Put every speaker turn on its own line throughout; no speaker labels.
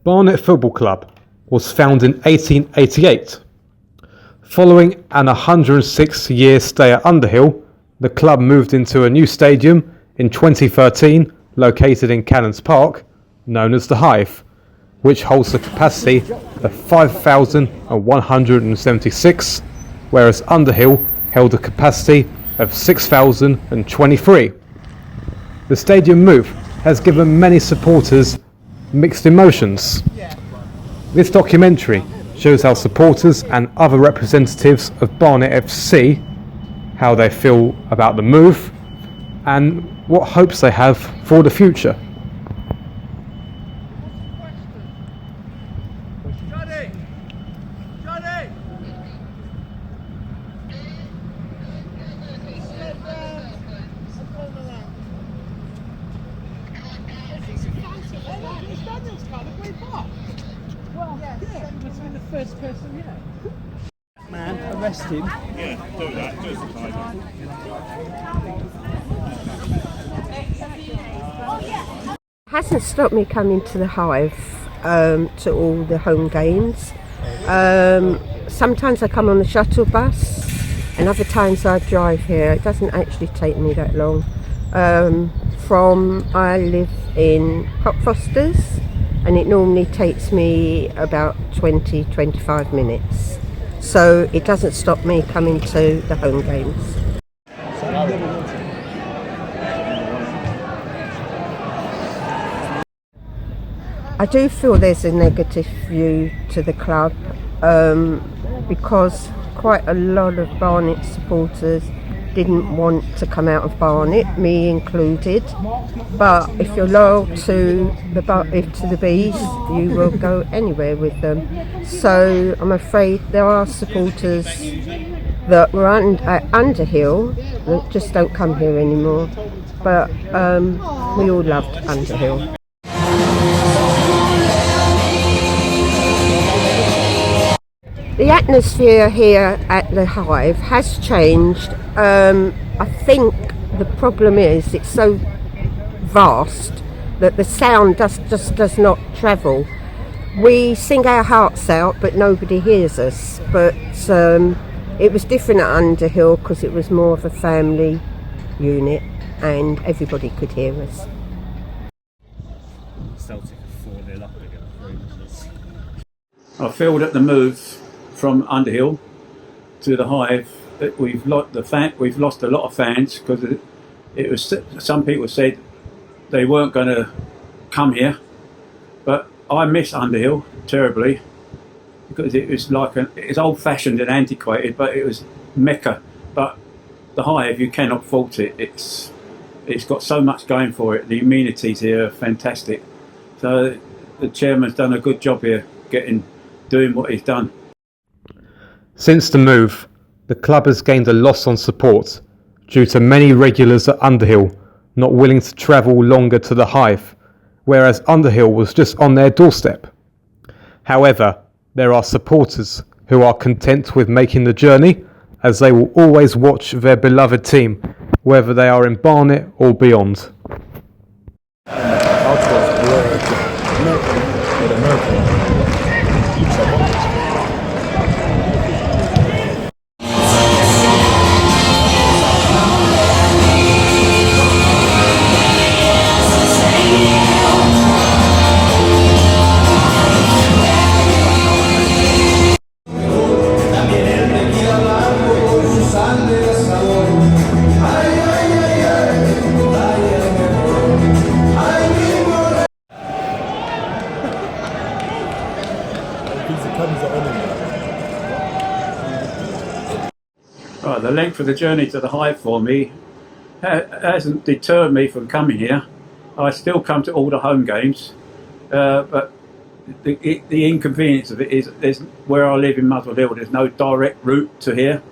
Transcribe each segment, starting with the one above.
Barnet Football Club was founded in 1888. Following an 106-year stay at Underhill, the club moved into a new stadium in 2013 located in Cannons Park, known as The Hive, which holds a capacity of 5,176, whereas Underhill held a capacity of 6,023. The stadium move has given many supporters mixed emotions. This documentary shows how supporters and other representatives of Barnet FC, how they feel about the move and what hopes they have for the future.
First person, man, arrest him.
Yeah, do that.
Hasn't stopped me coming to the Hive, to all the home games. Sometimes I come on the shuttle bus, and other times I drive here. It doesn't actually take me that long. I live in Cockfosters, and it normally takes me about 20-25 minutes. So it doesn't stop me coming to the home games. I do feel there's a negative view to the club because quite a lot of Barnet supporters didn't want to come out of Barnet, me included. But if you're loyal to the Bees, you will go anywhere with them. So I'm afraid there are supporters that were at Underhill that just don't come here anymore. But we all loved Underhill. The atmosphere here at the Hive has changed. I think the problem is it's so vast that the sound just does not travel. We sing our hearts out, but nobody hears us. But it was different at Underhill because it was more of a family unit and everybody could hear us.
Celtic are 4-0 up again.
I feel that the move from Underhill to the Hive, that we've lost a lot of fans because it was. Some people said they weren't going to come here, but I miss Underhill terribly because it was it's old-fashioned and antiquated, but it was Mecca. But the Hive, you cannot fault it. It's got so much going for it. The amenities here are fantastic. So the chairman's done a good job here, doing what he's done.
Since the move, the club has gained a loss on support due to many regulars at Underhill not willing to travel longer to the Hive, whereas Underhill was just on their doorstep. However, there are supporters who are content with making the journey, as they will always watch their beloved team, whether they are in Barnet or beyond.
Right, the length of the journey to the Hive for me hasn't deterred me from coming here. I still come to all the home games, but the inconvenience of it is there's where I live in Muswell Hill. There's no direct route to here.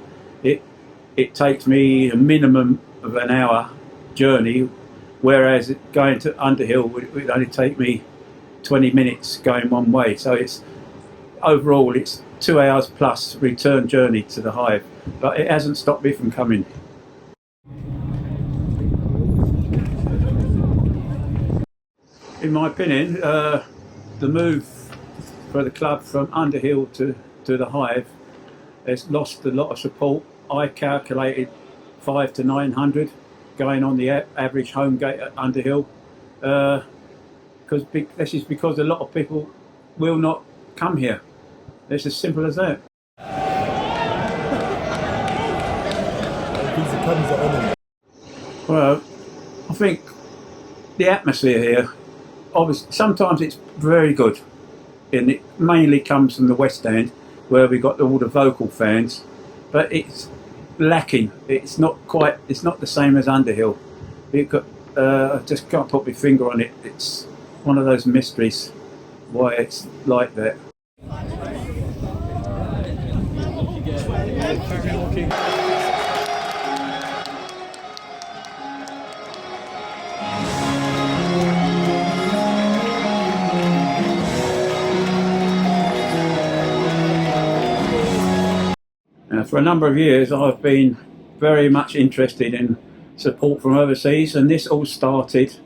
It takes me a minimum of an hour journey, whereas going to Underhill would only take me 20 minutes going one way. So overall it's 2 hours plus return journey to the Hive, but it hasn't stopped me from coming. In my opinion, the move for the club from Underhill to the Hive has lost a lot of support. I calculated 500 to 900 going on the average home gate at Underhill. This is because a lot of people will not come here. It's as simple as that. Well, I think the atmosphere here, obviously, sometimes it's very good, and it mainly comes from the West End, where we got all the vocal fans, but it's lacking. It's not the same as Underhill. I just can't put my finger on it. It's one of those mysteries why it's like that. For a number of years I've been very much interested in support from overseas, and this all started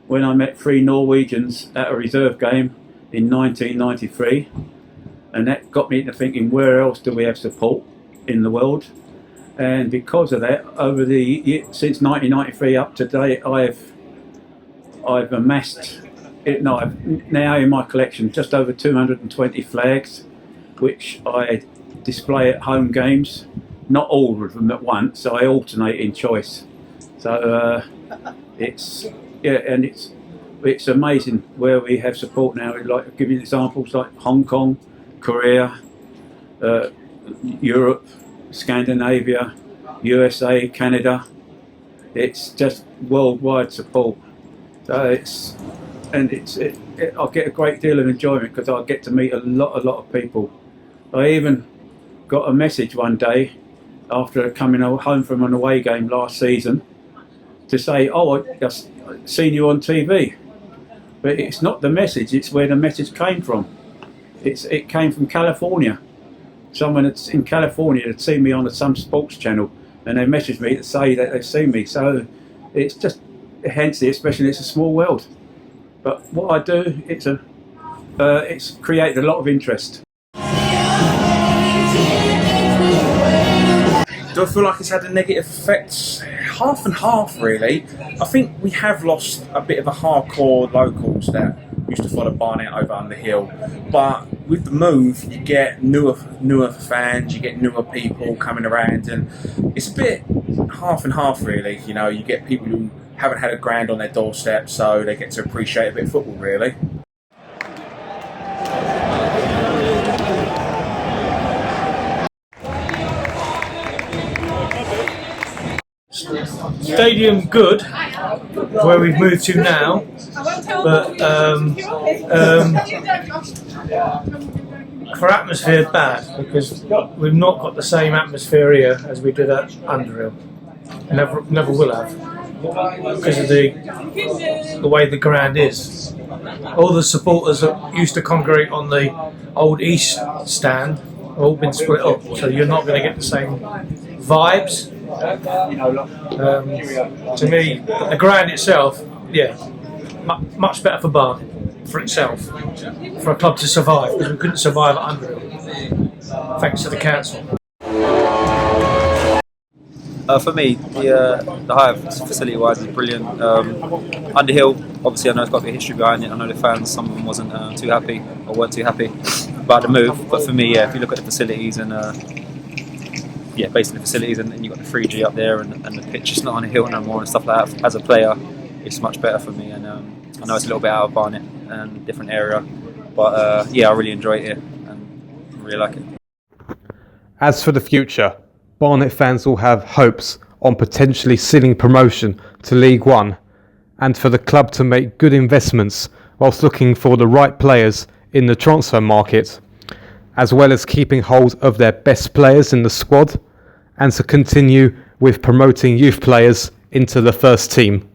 when I met 3 Norwegians at a reserve game in 1993, and that got me to thinking, where else do we have support in the world? And because of that, since 1993 up to date, I've amassed I've now in my collection just over 220 flags, which I display at home games. Not all of them at once, so I alternate in choice. So it's amazing where we have support now. Like, give you examples like Hong Kong, Korea, Europe, Scandinavia, USA, Canada. It's just worldwide support. So I get a great deal of enjoyment because I get to meet a lot of people. I even got a message one day after coming home from an away game last season to say, "Oh, I've seen you on TV." But it's not the message, it's where the message came from. It came from California. Someone in California had seen me on some sports channel, and they messaged me to say that they've seen me. So it's just, hence the expression, it's a small world. But what I do, it's created a lot of interest.
Do I feel like it's had a negative effect? Half and half, really. I think we have lost a bit of the hardcore locals that used to follow Barnet over Underhill. But with the move, you get newer fans, you get newer people coming around, and it's a bit half and half, really. You know, you get people who haven't had a grand on their doorstep, so they get to appreciate a bit of football, really.
Stadium good, where we've moved to now, but for atmosphere bad, because we've not got the same atmosphere here as we did at Underhill. Never will have, because of the way the ground is. All the supporters that used to congregate on the old East stand have all been split up, so you're not going to get the same vibes. To me, the ground itself, much better for Barnet, for itself, for a club to survive, because we couldn't survive at Underhill, thanks to the council.
For me, the Hive facility-wise is brilliant. Underhill, obviously, I know it's got a bit of history behind it. I know the fans, some of them weren't too happy about the move. But for me, if you look at the facilities and basically the facilities, and you've got the 3G up there, and the pitch is not on a hill no more and stuff like that. As a player, it's much better for me, and I know it's a little bit out of Barnet and different area, but I really enjoy it here and really like it.
As for the future, Barnet fans will have hopes on potentially sealing promotion to League One, and for the club to make good investments whilst looking for the right players in the transfer market, as well as keeping hold of their best players in the squad, and to continue with promoting youth players into the first team.